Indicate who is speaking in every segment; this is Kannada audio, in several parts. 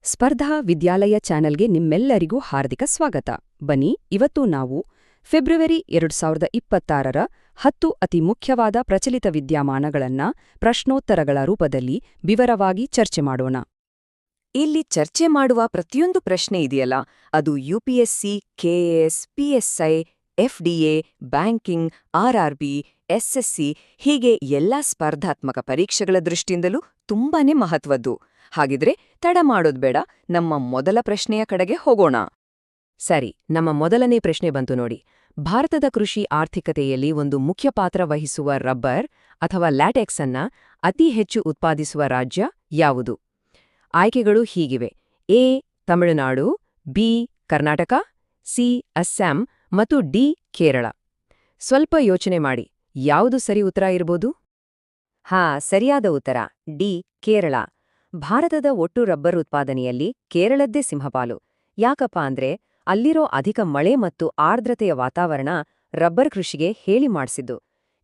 Speaker 1: ಸ್ಪರ್ಧಾ ವಿದ್ಯಾಲಯ ಚಾನೆಲ್ಗೆ ನಿಮ್ಮೆಲ್ಲರಿಗೂ ಹಾರ್ದಿಕ ಸ್ವಾಗತ. ಬನ್ನಿ, ಇವತ್ತು ನಾವು ಫೆಬ್ರವರಿ 2026ರ 10 ಅತಿ ಮುಖ್ಯವಾದ ಪ್ರಚಲಿತ ವಿದ್ಯಮಾನಗಳನ್ನ ಪ್ರಶ್ನೋತ್ತರಗಳ ರೂಪದಲ್ಲಿ ವಿವರವಾಗಿ ಚರ್ಚೆ ಮಾಡೋಣ.
Speaker 2: ಇಲ್ಲಿ ಚರ್ಚೆ ಮಾಡುವ ಪ್ರತಿಯೊಂದು ಪ್ರಶ್ನೆ ಇದೆಯಲ್ಲ, ಅದು UPSC, KAS, PSI, FDA, banking, RRB, SSC ಹೀಗೆ ಎಲ್ಲಾ ಸ್ಪರ್ಧಾತ್ಮಕ ಪರೀಕ್ಷೆಗಳ ದೃಷ್ಟಿಯಿಂದಲೂ ತುಂಬಾನೇ ಮಹತ್ವದ್ದು. ಹಾಗಿದ್ರೆ ತಡ ಮಾಡೋದ್ ಬೇಡ, ನಮ್ಮ ಮೊದಲ ಪ್ರಶ್ನೆಯ ಕಡೆಗೆ ಹೋಗೋಣ.
Speaker 1: ಸರಿ, ನಮ್ಮ ಮೊದಲನೇ ಪ್ರಶ್ನೆ ಬಂತು ನೋಡಿ. ಭಾರತದ ಕೃಷಿ ಆರ್ಥಿಕತೆಯಲ್ಲಿ ಒಂದು ಮುಖ್ಯ ಪಾತ್ರ ವಹಿಸುವ ರಬ್ಬರ್ ಅಥವಾ ಲ್ಯಾಟೆಕ್ಸ್ ಅನ್ನ ಅತಿ ಹೆಚ್ಚು ಉತ್ಪಾದಿಸುವ ರಾಜ್ಯ ಯಾವುದು? ಆಯ್ಕೆಗಳು ಹೀಗಿವೆ: A Tamil Nadu, B Karnataka, C Assam ಮತ್ತು ಡಿ ಕೇರಳ. ಸ್ವಲ್ಪ ಯೋಚನೆ ಮಾಡಿ, ಯಾವುದು ಸರಿ ಉತ್ತರ ಇರ್ಬೋದು?
Speaker 2: ಸರಿಯಾದ ಉತ್ತರ ಡಿ ಕೇರಳ. ಭಾರತದ ಒಟ್ಟು ರಬ್ಬರ್ ಉತ್ಪಾದನೆಯಲ್ಲಿ ಕೇರಳದ್ದೇ ಸಿಂಹಪಾಲು. ಯಾಕಪ್ಪ ಅಂದ್ರೆ ಅಲ್ಲಿರೋ ಅಧಿಕ ಮಳೆ ಮತ್ತು ಆರ್ದ್ರತೆಯ ವಾತಾವರಣ ರಬ್ಬರ್ ಕೃಷಿಗೆ ಹೇಳಿ ಮಾಡ್ಸಿದ್ದು.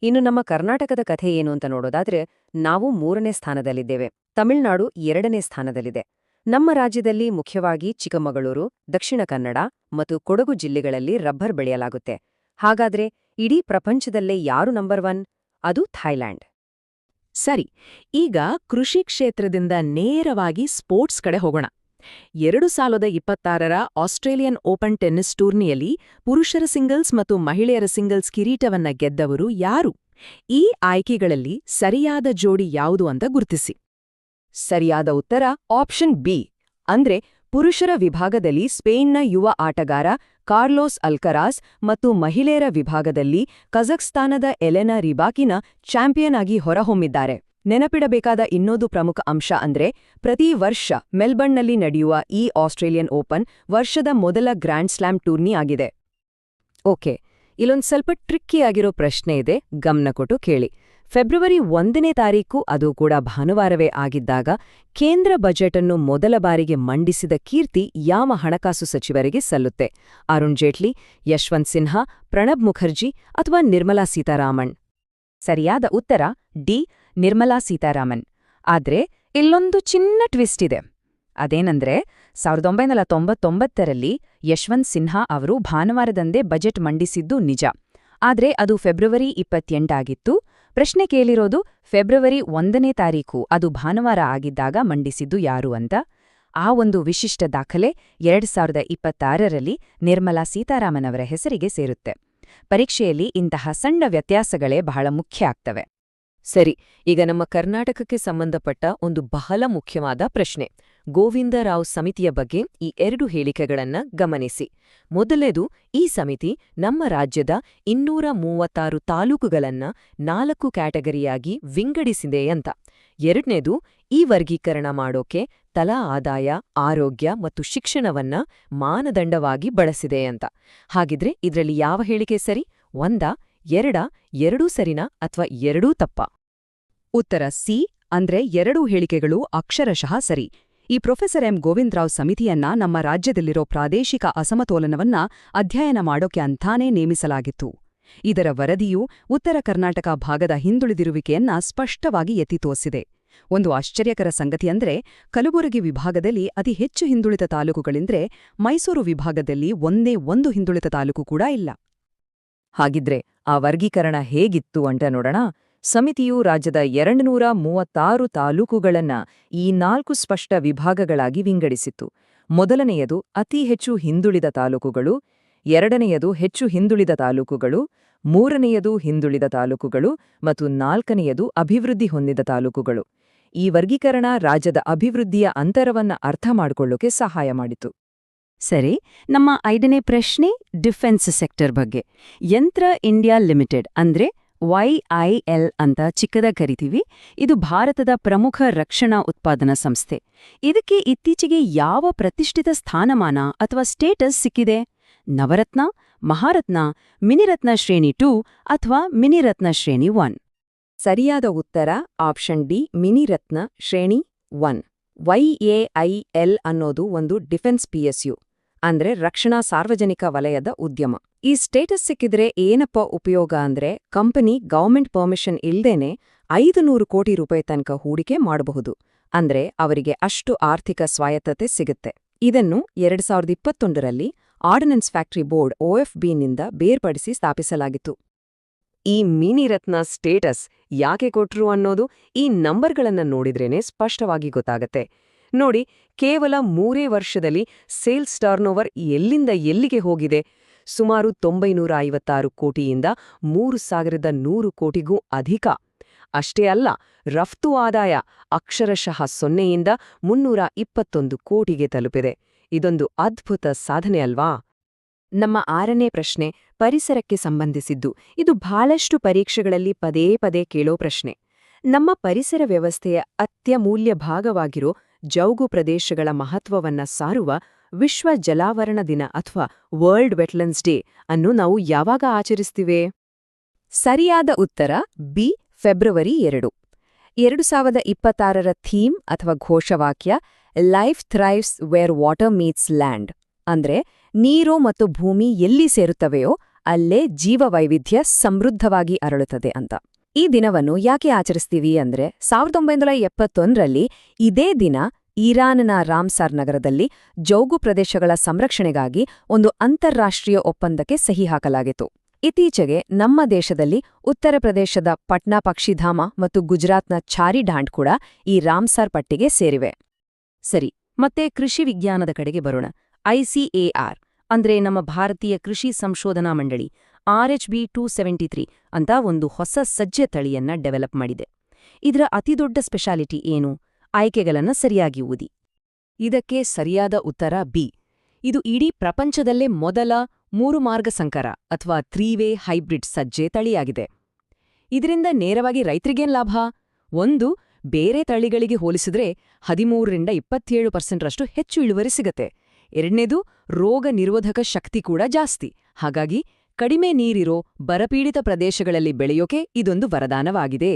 Speaker 2: ಇನ್ನು ನಮ್ಮ ಕರ್ನಾಟಕದ ಕಥೆ ಏನು ಅಂತ ನೋಡೋದಾದ್ರೆ, ನಾವು 3ನೇ ಸ್ಥಾನದಲ್ಲಿದ್ದೇವೆ, ತಮಿಳುನಾಡು 2ನೇ ಸ್ಥಾನದಲ್ಲಿದೆ. ನಮ್ಮ ರಾಜ್ಯದಲ್ಲಿ ಮುಖ್ಯವಾಗಿ ಚಿಕ್ಕಮಗಳೂರು, ದಕ್ಷಿಣ ಕನ್ನಡ ಮತ್ತು ಕೊಡಗು ಜಿಲ್ಲೆಗಳಲ್ಲಿ ರಬ್ಬರ್ ಬೆಳೆಯಲಾಗುತ್ತೆ. ಹಾಗಾದ್ರೆ ಇಡೀ ಪ್ರಪಂಚದಲ್ಲೇ ಯಾರು ನಂಬರ್ 1? ಅದು ಥೈಲ್ಯಾಂಡ್.
Speaker 1: ಸರಿ, ಈಗ ಕೃಷಿ ಕ್ಷೇತ್ರದಿಂದ ನೇರವಾಗಿ ಸ್ಪೋರ್ಟ್ಸ್ ಕಡೆ ಹೋಗೋಣ. 2026ರ ಆಸ್ಟ್ರೇಲಿಯನ್ ಓಪನ್ ಟೆನ್ನಿಸ್ ಟೂರ್ನಿಯಲ್ಲಿ ಪುರುಷರ ಸಿಂಗಲ್ಸ್ ಮತ್ತು ಮಹಿಳೆಯರ ಸಿಂಗಲ್ಸ್ ಕಿರೀಟವನ್ನ ಗೆದ್ದವರು ಯಾರು? ಈ ಆಯ್ಕೆಗಳಲ್ಲಿ ಸರಿಯಾದ ಜೋಡಿ ಯಾವುದು ಅಂತ ಗುರುತಿಸಿ.
Speaker 2: ಸರಿಯಾದ ಉತ್ತರ ಆಪ್ಷನ್ ಬಿ, ಅಂದ್ರೆ ಪುರುಷರ ವಿಭಾಗದಲ್ಲಿ ಸ್ಪೇನ್ನ ಯುವ ಆಟಗಾರ ಕಾರ್ಲೋಸ್ ಅಲ್ಕರಾಸ್ ಮತ್ತು ಮಹಿಳೆಯರ ವಿಭಾಗದಲ್ಲಿ ಕಜಕ್ಸ್ತಾನದ ಎಲೆನಾ ರಿಬಾಕಿನಾ ಚಾಂಪಿಯನ್ ಆಗಿ ಹೊರಹೊಮ್ಮಿದ್ದಾರೆ. ನೆನಪಿಡಬೇಕಾದ ಇನ್ನೊಂದು ಪ್ರಮುಖ ಅಂಶ ಅಂದ್ರೆ, ಪ್ರತಿ ವರ್ಷ ಮೆಲ್ಬರ್ನ್ನಲ್ಲಿ ನಡೆಯುವ ಈ ಆಸ್ಟ್ರೇಲಿಯನ್ ಓಪನ್ ವರ್ಷದ ಮೊದಲ ಗ್ರ್ಯಾಂಡ್ ಸ್ಲಾಮ್ ಟೂರ್ನಿ ಆಗಿದೆ.
Speaker 1: ಓಕೆ, ಇಲ್ಲೊಂದು ಸ್ವಲ್ಪ ಟ್ರಿಕ್ಕಿಯಾಗಿರೋ ಪ್ರಶ್ನೆ ಇದೆ, ಗಮನ ಕೊಟ್ಟು ಕೇಳಿ. ಫೆಬ್ರವರಿ 1ನೇ ತಾರೀಕು, ಅದು ಕೂಡ ಭಾನುವಾರವೇ ಆಗಿದ್ದಾಗ, ಕೇಂದ್ರ ಬಜೆಟ್ ಅನ್ನು ಮೊದಲ ಬಾರಿಗೆ ಮಂಡಿಸಿದ ಕೀರ್ತಿ ಯಾವ ಹಣಕಾಸು ಸಚಿವರಿಗೆ ಸಲ್ಲುತ್ತೆ? ಅರುಣ್ ಜೇಟ್ಲಿ, ಯಶವಂತ್ ಸಿನ್ಹಾ, ಪ್ರಣಬ್ ಮುಖರ್ಜಿ ಅಥವಾ ನಿರ್ಮಲಾ ಸೀತಾರಾಮನ್?
Speaker 2: ಸರಿಯಾದ ಉತ್ತರ ಡಿ ನಿರ್ಮಲಾ ಸೀತಾರಾಮನ್. ಆದ್ರೆ ಇಲ್ಲೊಂದು ಚಿನ್ನ ಟ್ವಿಸ್ಟ್ ಇದೆ. ಅದೇನಂದ್ರೆ 1999ರಲ್ಲಿ ಯಶವಂತ್ ಸಿನ್ಹಾ ಅವರು ಭಾನುವಾರದಂದೇ ಬಜೆಟ್ ಮಂಡಿಸಿದ್ದು ನಿಜ. ಆದ್ರೆ ಅದು ಫೆಬ್ರವರಿ 28 ಆಗಿತ್ತು. ಪ್ರಶ್ನೆ ಕೇಳಿರೋದು ಫೆಬ್ರವರಿ 1ನೇ ತಾರೀಕು, ಅದು ಭಾನುವಾರ ಆಗಿದ್ದಾಗ ಮಂಡಿಸಿದ್ದು ಯಾರು ಅಂತ. ಆ ಒಂದು ವಿಶಿಷ್ಟ ದಾಖಲೆ 2026ರಲ್ಲಿ ನಿರ್ಮಲಾ ಸೀತಾರಾಮನ್ ಅವರ ಹೆಸರಿಗೆ ಸೇರುತ್ತೆ. ಪರೀಕ್ಷೆಯಲ್ಲಿ ಇಂತಹ ಸಣ್ಣ ವ್ಯತ್ಯಾಸಗಳೇ ಬಹಳ ಮುಖ್ಯ ಆಗ್ತವೆ.
Speaker 1: ಸರಿ, ಈಗ ನಮ್ಮ ಕರ್ನಾಟಕಕ್ಕೆ ಸಂಬಂಧಪಟ್ಟ ಒಂದು ಬಹಳ ಮುಖ್ಯವಾದ ಪ್ರಶ್ನೆ. ಗೋವಿಂದರಾವ್ ಸಮಿತಿಯ ಬಗ್ಗೆ ಈ 2 ಹೇಳಿಕೆಗಳನ್ನ ಗಮನಿಸಿ. ಮೊದಲೇದು, ಈ ಸಮಿತಿ ನಮ್ಮ ರಾಜ್ಯದ 236 ತಾಲೂಕುಗಳನ್ನ 4 ಕ್ಯಾಟಗರಿಯಾಗಿ ವಿಂಗಡಿಸಿದೆ ಅಂತ. ಎರಡನೇದು, ಈ ವರ್ಗೀಕರಣ ಮಾಡೋಕೆ ತಲಾ ಆದಾಯ, ಆರೋಗ್ಯ ಮತ್ತು ಶಿಕ್ಷಣವನ್ನ ಮಾನದಂಡವಾಗಿ ಬಳಸಿದೆ ಅಂತ. ಹಾಗಿದ್ರೆ ಇದ್ರಲ್ಲಿ ಯಾವ ಹೇಳಿಕೆ ಸರಿ? 1, 2, ಎರಡೂ ಸರಿನಾ ಅಥವಾ ಎರಡೂ ತಪ್ಪಾ?
Speaker 2: ಉತ್ತರ ಸಿ, ಅಂದ್ರೆ 2 ಹೇಳಿಕೆಗಳು ಅಕ್ಷರಶಃ ಸರಿ. ಈ ಪ್ರೊಫೆಸರ್ ಎಂ ಗೋವಿಂದರಾವ್ ಸಮಿತಿಯನ್ನ ನಮ್ಮ ರಾಜ್ಯದಲ್ಲಿರೋ ಪ್ರಾದೇಶಿಕ ಅಸಮತೋಲನವನ್ನ ಅಧ್ಯಯನ ಮಾಡೋಕೆ ಅಂತಾನೇ ನೇಮಿಸಲಾಗಿತ್ತು. ಇದರ ವರದಿಯು ಉತ್ತರ ಕರ್ನಾಟಕ ಭಾಗದ ಹಿಂದುಳಿದಿರುವಿಕೆಯನ್ನ ಸ್ಪಷ್ಟವಾಗಿ ಎತ್ತಿ ತೋರಿಸಿದೆ. ಒಂದು ಆಶ್ಚರ್ಯಕರ ಸಂಗತಿಯಂದ್ರೆ, ಕಲಬುರಗಿ ವಿಭಾಗದಲ್ಲಿ ಅತಿ ಹೆಚ್ಚು ಹಿಂದುಳಿದ ತಾಲೂಕುಗಳಿಂದ್ರೆ ಮೈಸೂರು ವಿಭಾಗದಲ್ಲಿ ಒಂದೇ ಒಂದು ಹಿಂದುಳಿದ ತಾಲೂಕು ಕೂಡ ಇಲ್ಲ.
Speaker 1: ಹಾಗಿದ್ರೆ ಆ ವರ್ಗೀಕರಣ ಹೇಗಿತ್ತು ಅಂತ ನೋಡೋಣ. ಸಮಿತಿಯು ರಾಜ್ಯದ 236 ತಾಲೂಕುಗಳನ್ನ ಈ 4 ಸ್ಪಷ್ಟ ವಿಭಾಗಗಳಾಗಿ ವಿಂಗಡಿಸಿತ್ತು. ಮೊದಲನೆಯದು ಅತಿ ಹೆಚ್ಚು ಹಿಂದುಳಿದ ತಾಲೂಕುಗಳು, ಎರಡನೆಯದು ಹೆಚ್ಚು ಹಿಂದುಳಿದ ತಾಲೂಕುಗಳು, ಮೂರನೆಯದು ಹಿಂದುಳಿದ ತಾಲೂಕುಗಳು ಮತ್ತು 4ನೆಯದು ಅಭಿವೃದ್ಧಿ ಹೊಂದಿದ ತಾಲೂಕುಗಳು. ಈ ವರ್ಗೀಕರಣ ರಾಜ್ಯದ ಅಭಿವೃದ್ಧಿಯ ಅಂತರವನ್ನ ಅರ್ಥ ಮಾಡಿಕೊಳ್ಳೋಕೆ ಸಹಾಯ ಮಾಡಿತು.
Speaker 2: ಸರಿ, ನಮ್ಮ 5ನೇ ಪ್ರಶ್ನೆ ಡಿಫೆನ್ಸ್ ಸೆಕ್ಟರ್ ಬಗ್ಗೆ. ಯಂತ್ರ ಇಂಡಿಯಾ ಲಿಮಿಟೆಡ್, ಅಂದ್ರೆ YIL ಅಂತ ಚಿಕ್ಕದಾಗಿ ಕರಿತೀವಿ, ಇದು ಭಾರತದ ಪ್ರಮುಖ ರಕ್ಷಣಾ ಉತ್ಪಾದನಾ ಸಂಸ್ಥೆ. ಇದಕ್ಕೆ ಇತ್ತೀಚೆಗೆ ಯಾವ ಪ್ರತಿಷ್ಠಿತ ಸ್ಥಾನಮಾನ ಅಥವಾ ಸ್ಟೇಟಸ್ ಸಿಕ್ಕಿದೆ? ನವರತ್ನ, ಮಹಾರತ್ನ, ಮಿನಿರತ್ನ ಶ್ರೇಣಿ 2 ಅಥವಾ ಮಿನಿರತ್ನ ಶ್ರೇಣಿ 1?
Speaker 1: ಸರಿಯಾದ ಉತ್ತರ ಆಪ್ಷನ್ ಡಿ, ಮಿನಿರತ್ನ ಶ್ರೇಣಿ 1. YAIL ಅನ್ನೋದು ಒಂದು ಡಿಫೆನ್ಸ್ PSU, ಅಂದ್ರೆ ರಕ್ಷಣಾ ಸಾರ್ವಜನಿಕ ವಲಯದ ಉದ್ಯಮ. ಈ ಸ್ಟೇಟಸ್ ಸಿಕ್ಕಿದ್ರೆ ಏನಪ್ಪ ಉಪಯೋಗ ಅಂದ್ರೆ, ಕಂಪನಿ ಗವರ್ಮೆಂಟ್ ಪರ್ಮಿಷನ್ ಇಲ್ದೇನೆ 500 ಕೋಟಿ ರೂಪಾಯಿ ತನಕ ಹೂಡಿಕೆ ಮಾಡಬಹುದು.
Speaker 2: ಅಂದ್ರೆ ಅವರಿಗೆ ಅಷ್ಟು ಆರ್ಥಿಕ ಸ್ವಾಯತ್ತತೆ ಸಿಗುತ್ತೆ. ಇದನ್ನು 2021ರಲ್ಲಿ ಆರ್ಡಿನೆನ್ಸ್ ಫ್ಯಾಕ್ಟರಿ ಬೋರ್ಡ್ OFBನಿಂದ ಬೇರ್ಪಡಿಸಿ ಸ್ಥಾಪಿಸಲಾಗಿತ್ತು.
Speaker 1: ಈ ಮಿನಿರತ್ನ ಸ್ಟೇಟಸ್ ಯಾಕೆ ಕೊಟ್ರು ಅನ್ನೋದು ಈ ನಂಬರ್ಗಳನ್ನ ನೋಡಿದ್ರೇನೆ ಸ್ಪಷ್ಟವಾಗಿ ಗೊತ್ತಾಗತ್ತೆ. ನೋಡಿ, ಕೇವಲ 3 ವರ್ಷದಲ್ಲಿ ಸೇಲ್ಸ್ ಟರ್ನೋವರ್ ಎಲ್ಲಿಂದ ಎಲ್ಲಿಗೆ ಹೋಗಿದೆ. ಸುಮಾರು 956 ಕೋಟಿಯಿಂದ 3100 ಕೋಟಿಗೂ ಅಧಿಕ. ಅಷ್ಟೇ ಅಲ್ಲ, ರಫ್ತು ಆದಾಯ ಅಕ್ಷರಶಃ 0ಯಿಂದ 321 ಕೋಟಿಗೆ ತಲುಪಿದೆ. ಇದೊಂದು ಅದ್ಭುತ ಸಾಧನೆ ಅಲ್ವಾ?
Speaker 2: ನಮ್ಮ 6ನೇ ಪ್ರಶ್ನೆ ಪರಿಸರಕ್ಕೆ ಸಂಬಂಧಿಸಿದ್ದು. ಇದು ಬಹಳಷ್ಟು ಪರೀಕ್ಷೆಗಳಲ್ಲಿ ಪದೇ ಪದೇ ಕೇಳೋ ಪ್ರಶ್ನೆ. ನಮ್ಮ ಪರಿಸರ ವ್ಯವಸ್ಥೆಯ ಅತ್ಯಮೂಲ್ಯ ಭಾಗವಾಗಿರೋ ಜೌಗು ಪ್ರದೇಶಗಳ ಮಹತ್ವವನ್ನ ಸಾರುವ ವಿಶ್ವ ಜಲಾವರಣ ದಿನ ಅಥವಾ ವರ್ಲ್ಡ್ ವೆಟ್ಲ್ಯಾಂಡ್ಸ್ ಡೇ ಅನ್ನು ನಾವು ಯಾವಾಗ ಆಚರಿಸ್ತೀವಿ? ಸರಿಯಾದ ಉತ್ತರ ಬಿ, ಫೆಬ್ರವರಿ 2. 2026ರ ಥೀಮ್ ಅಥವಾ ಘೋಷವಾಕ್ಯ life thrives where water meets land. ಅಂದ್ರೆ ನೀರು ಮತ್ತು ಭೂಮಿ ಎಲ್ಲಿ ಸೇರುತ್ತವೆಯೋ ಅಲ್ಲೇ ಜೀವವೈವಿಧ್ಯ ಸಮೃದ್ಧವಾಗಿ ಅರಳುತ್ತದೆ ಅಂತ. ಈ ದಿನವನ್ನು ಯಾಕೆ ಆಚರಿಸ್ತೀವಿ ಅಂದ್ರೆ 1971ರಲ್ಲಿ ಇದೇ ದಿನ ಇರಾನ್ನ ರಾಮ್ಸಾರ್ ನಗರದಲ್ಲಿ ಜೌಗು ಪ್ರದೇಶಗಳ ಸಂರಕ್ಷಣೆಗಾಗಿ ಒಂದು ಅಂತಾರಾಷ್ಟ್ರೀಯ ಒಪ್ಪಂದಕ್ಕೆ ಸಹಿ ಹಾಕಲಾಗಿತ್ತು. ಇತ್ತೀಚೆಗೆ ನಮ್ಮ ದೇಶದಲ್ಲಿ ಉತ್ತರ ಪ್ರದೇಶದ ಪಟ್ನಾ ಪಕ್ಷಿಧಾಮ ಮತ್ತು ಗುಜರಾತ್ನ ಚಾರಿಢಾಂಡ್ ಕೂಡ ಈ ರಾಮ್ಸಾರ್ ಪಟ್ಟಿಗೆ ಸೇರಿವೆ. ಸರಿ, ಮತ್ತೆ ಕೃಷಿ ವಿಜ್ಞಾನದ ಕಡೆಗೆ ಬರೋಣ. ICAR ಅಂದ್ರೆ ನಮ್ಮ ಭಾರತೀಯ ಕೃಷಿ ಸಂಶೋಧನಾ ಮಂಡಳಿ RHB 273 ಅಂತ ಒಂದು ಹೊಸ ಸಜ್ಜೆ ತಳಿಯನ್ನ ಡೆವಲಪ್ ಮಾಡಿದೆ. ಇದರ ಅತಿದೊಡ್ಡ ಸ್ಪೆಷಾಲಿಟಿ ಏನು? ಆಯ್ಕೆಗಳನ್ನ ಸರಿಯಾಗಿ ಓದಿ.
Speaker 1: ಇದಕ್ಕೆ ಸರಿಯಾದ ಉತ್ತರ ಬಿ. ಇದು ಇಡೀ ಪ್ರಪಂಚದಲ್ಲೇ ಮೊದಲ 3 ಮಾರ್ಗ ಸಂಕರ ಅಥವಾ 3-ವೇ ಹೈಬ್ರಿಡ್ ಸಜ್ಜೆ ತಳಿಯಾಗಿದೆ. ಇದರಿಂದ ನೇರವಾಗಿ ರೈತರಿಗೇನ್ ಲಾಭ? ಒಂದು, ಬೇರೆ ತಳಿಗಳಿಗೆ ಹೋಲಿಸಿದ್ರೆ 13ರಿಂದ 27% ಹೆಚ್ಚು ಇಳುವರಿ ಸಿಗತ್ತೆ. ಎರಡನೇದು, ರೋಗ ನಿರೋಧಕ ಶಕ್ತಿ ಕೂಡ ಜಾಸ್ತಿ. ಹಾಗಾಗಿ ಕಡಿಮೆ ನೀರಿರೋ ಬರಪೀಡಿತ ಪ್ರದೇಶಗಳಲ್ಲಿ ಬೆಳೆಯೋಕೆ ಇದೊಂದು ವರದಾನವಾಗಿದೆ.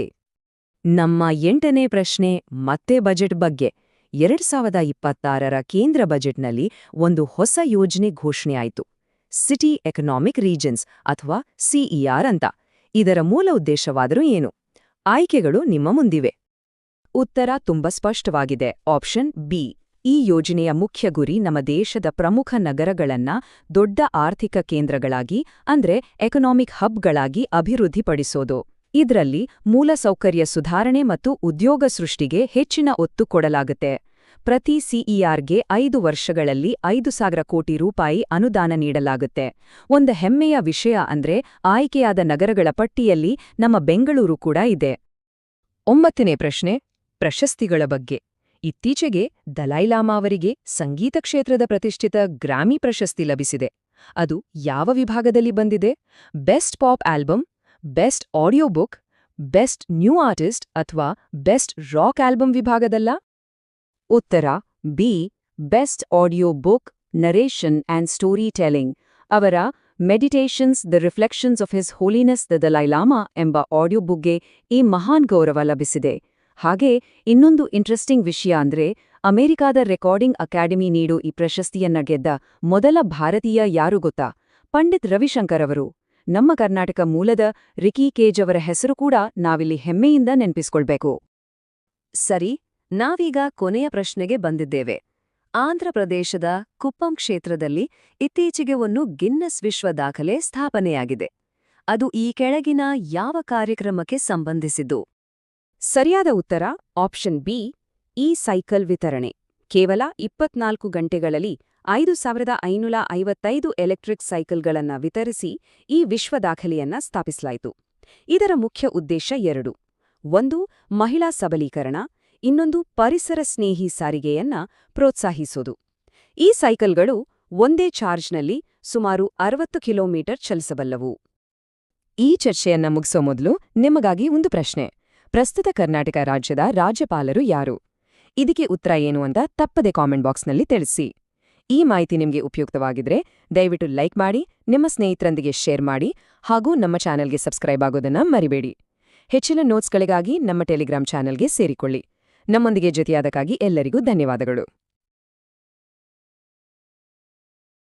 Speaker 2: ನಮ್ಮ 8ನೇ ಪ್ರಶ್ನೆ ಮತ್ತೆ ಬಜೆಟ್ ಬಗ್ಗೆ. 2026ರ ಕೇಂದ್ರ ಬಜೆಟ್ನಲ್ಲಿ ಒಂದು ಹೊಸ ಯೋಜನೆ ಘೋಷಣೆಯಾಯಿತು. ಸಿಟಿ ಎಕನಾಮಿಕ್ ರೀಜನ್ಸ್ ಅಥವಾ CER ಅಂತ. ಇದರ ಮೂಲ ಉದ್ದೇಶವಾದರೂ ಏನು? ಆಯ್ಕೆಗಳು ನಿಮ್ಮ ಮುಂದಿವೆ. ಉತ್ತರ ತುಂಬಾ ಸ್ಪಷ್ಟವಾಗಿದೆ. Option B. ಈ ಯೋಜನೆಯ ಮುಖ್ಯ ಗುರಿ ನಮ್ಮ ದೇಶದ ಪ್ರಮುಖ ನಗರಗಳನ್ನ ದೊಡ್ಡ ಆರ್ಥಿಕ ಕೇಂದ್ರಗಳಾಗಿ ಅಂದ್ರೆ ಎಕನಾಮಿಕ್ ಹಬ್ಗಳಾಗಿ ಅಭಿವೃದ್ಧಿಪಡಿಸೋದು. ಇದರಲ್ಲಿ ಮೂಲಸೌಕರ್ಯ ಸುಧಾರಣೆ ಮತ್ತು ಉದ್ಯೋಗ ಸೃಷ್ಟಿಗೆ ಹೆಚ್ಚಿನ ಒತ್ತು ಕೊಡಲಾಗುತ್ತೆ. ಪ್ರತಿ CERಗೆ 5 ವರ್ಷಗಳಲ್ಲಿ 5,000 ಕೋಟಿ ರೂಪಾಯಿ ಅನುದಾನ ನೀಡಲಾಗುತ್ತೆ. ಒಂದು ಹೆಮ್ಮೆಯ ವಿಷಯ ಅಂದ್ರೆ ಆಯ್ಕೆಯಾದ ನಗರಗಳ ಪಟ್ಟಿಯಲ್ಲಿ ನಮ್ಮ ಬೆಂಗಳೂರು ಕೂಡ ಇದೆ. 9ನೇ ಪ್ರಶ್ನೆ ಪ್ರಶಸ್ತಿಗಳ ಬಗ್ಗೆ. ಇತ್ತೀಚೆಗೆ ದಲೈಲಾಮಾ ಅವರಿಗೆ ಸಂಗೀತ ಕ್ಷೇತ್ರದ ಪ್ರತಿಷ್ಠಿತ ಗ್ರಾಮಿ ಪ್ರಶಸ್ತಿ ಲಭಿಸಿದೆ. ಅದು ಯಾವ ವಿಭಾಗದಲ್ಲಿ ಬಂದಿದೆ? Best pop album, best audio book, best new artist ಅಥವಾ ಬೆಸ್ಟ್ ರಾಕ್ ಆಲ್ಬಮ್ ವಿಭಾಗದಲ್ಲ? ಉತ್ತರ B. Best audio book, narration and storytelling. ಅವರ meditations the reflections of his holiness the Dalai Lama ಎಂಬ ಆಡಿಯೋ ಬುಕ್ಗೆ ಈ ಮಹಾನ್ ಗೌರವ ಲಭಿಸಿದೆ. ಹಾಗೆ ಇನ್ನೊಂದು ಇಂಟ್ರೆಸ್ಟಿಂಗ್ ವಿಷಯ ಅಂದ್ರೆ ಅಮೆರಿಕಾದ ರೆಕಾರ್ಡಿಂಗ್ ಅಕಾಡೆಮಿ ನೀಡೋ ಈ ಪ್ರಶಸ್ತಿಯನ್ನ ಗೆದ್ದ ಮೊದಲ ಭಾರತೀಯ ಯಾರು ಗೊತ್ತಾ? ಪಂಡಿತ್ ರವಿಶಂಕರ್ ಅವರು. ನಮ್ಮ ಕರ್ನಾಟಕ ಮೂಲದ ರಿಕಿ ಕೇಜ್ ಅವರ ಹೆಸರು ಕೂಡ ನಾವಿಲ್ಲಿ ಹೆಮ್ಮೆಯಿಂದ ನೆನಪಿಸ್ಕೊಳ್ಬೇಕು. ಸರಿ, ನಾವೀಗ ಕೊನೆಯ ಪ್ರಶ್ನೆಗೆ ಬಂದಿದ್ದೇವೆ. ಆಂಧ್ರಪ್ರದೇಶದ ಕುಪ್ಪಂ ಕ್ಷೇತ್ರದಲ್ಲಿ ಇತ್ತೀಚೆಗೆ ಒಂದು ಗಿನ್ನೆಸ್ ವಿಶ್ವ ದಾಖಲೆ ಸ್ಥಾಪನೆಯಾಗಿದೆ. ಅದು ಈ ಕೆಳಗಿನ ಯಾವ ಕಾರ್ಯಕ್ರಮಕ್ಕೆ ಸಂಬಂಧಿಸಿದ್ದು? ಸರಿಯಾದ ಉತ್ತರ ಆಪ್ಷನ್ ಬಿ. ಈ ಸೈಕಲ್ ವಿತರಣೆ. ಕೇವಲ 24 ಗಂಟೆಗಳಲ್ಲಿ 5,555 ಎಲೆಕ್ಟ್ರಿಕ್ ಸೈಕಲ್ಗಳನ್ನು ವಿತರಿಸಿ ಈ ವಿಶ್ವ ದಾಖಲೆಯನ್ನ ಸ್ಥಾಪಿಸಲಾಯಿತು. ಇದರ ಮುಖ್ಯ ಉದ್ದೇಶ 2. ಒಂದು, ಮಹಿಳಾ ಸಬಲೀಕರಣ. ಇನ್ನೊಂದು, ಪರಿಸರ ಸ್ನೇಹಿ ಸಾರಿಗೆಯನ್ನ ಪ್ರೋತ್ಸಾಹಿಸೋದು. ಈ ಸೈಕಲ್ಗಳು ಒಂದೇ ಚಾರ್ಜ್ನಲ್ಲಿ ಸುಮಾರು 60 ಕಿಲೋಮೀಟರ್ ಚಲಿಸಬಲ್ಲವು. ಈ ಚರ್ಚೆಯನ್ನ ಮುಗಿಸೋ ಮೊದಲು ನಿಮಗಾಗಿ ಒಂದು ಪ್ರಶ್ನೆ. ಪ್ರಸ್ತುತ ಕರ್ನಾಟಕ ರಾಜ್ಯದ ರಾಜ್ಯಪಾಲರು ಯಾರು? ಇದಕ್ಕೆ ಉತ್ತರ ಏನು ಅಂತ ತಪ್ಪದೆ ಕಾಮೆಂಟ್ ಬಾಕ್ಸ್ನಲ್ಲಿ ತಿಳಿಸಿ. ಈ ಮಾಹಿತಿ ನಿಮಗೆ ಉಪಯುಕ್ತವಾಗಿದ್ರೆ ದಯವಿಟ್ಟು ಲೈಕ್ ಮಾಡಿ, ನಿಮ್ಮ ಸ್ನೇಹಿತರೊಂದಿಗೆ ಶೇರ್ ಮಾಡಿ ಹಾಗೂ ನಮ್ಮ ಚಾನೆಲ್ಗೆ ಸಬ್ಸ್ಕ್ರೈಬ್ ಆಗೋದನ್ನ ಮರಿಬೇಡಿ. ಹೆಚ್ಚಿನ ನೋಟ್ಸ್ಗಳಿಗಾಗಿ ನಮ್ಮ ಟೆಲಿಗ್ರಾಮ್ ಚಾನೆಲ್ಗೆ ಸೇರಿಕೊಳ್ಳಿ. ನಮ್ಮೊಂದಿಗೆ ಜೊತೆಯಾದಕ್ಕಾಗಿ ಎಲ್ಲರಿಗೂ ಧನ್ಯವಾದಗಳು.